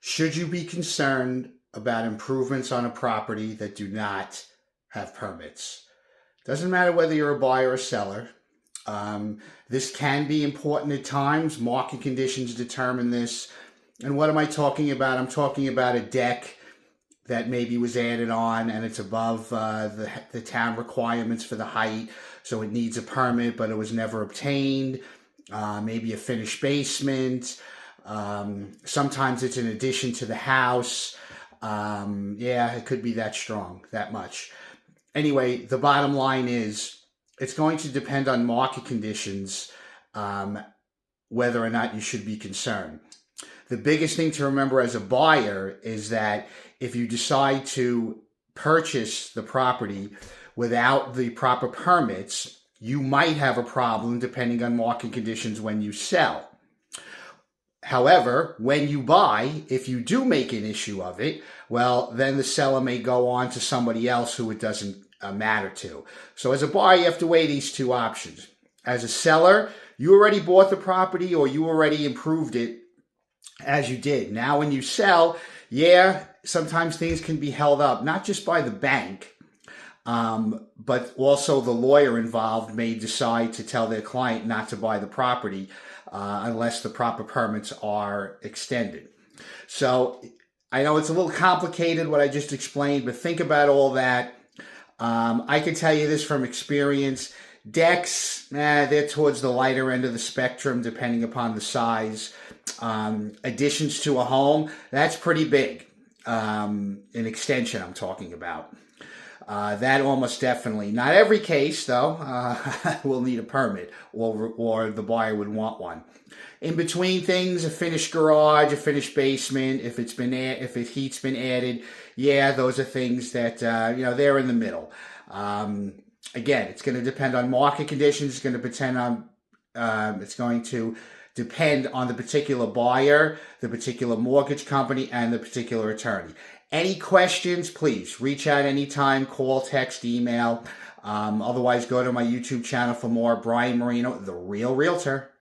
Should you be concerned about improvements on a property that do not have permits? Doesn't matter whether you're a buyer or seller. This can be important at times. Market conditions determine this. And what am I talking about? I'm talking about a deck that maybe was added on and it's above the town requirements for the height, so it needs a permit, but it was never obtained. Maybe a finished basement. Sometimes it's an addition to the house. Yeah, it could be that strong, that much. Anyway, the bottom line is it's going to depend on market conditions whether or not you should be concerned. The biggest thing to remember as a buyer is that if you decide to purchase the property without the proper permits, you might have a problem depending on market conditions when you sell. However, when you buy, if you do make an issue of it, well, then the seller may go on to somebody else who it doesn't matter to. So as a buyer, you have to weigh these two options. As a seller, you already bought the property or you already improved it as you did. Now, when you sell, yeah, sometimes things can be held up, not just by the bank, but also the lawyer involved may decide to tell their client not to buy the property unless the proper permits are extended. So I know it's a little complicated what I just explained, but think about all that. I can tell you this from experience. Decks, they're towards the lighter end of the spectrum depending upon the size. Additions to a home, that's pretty big. An extension I'm talking about. That almost definitely. Not every case, though, will need a permit or the buyer would want one. In between things, a finished garage, a finished basement, if heat's been added, yeah, those are things that, they're in the middle. Again, it's going to depend on market conditions. It's going to depend on the particular buyer, the particular mortgage company, and the particular attorney. Any questions, please reach out anytime, call, text, email. Otherwise, go to my YouTube channel for more. Brian Marino, The Real Realtor.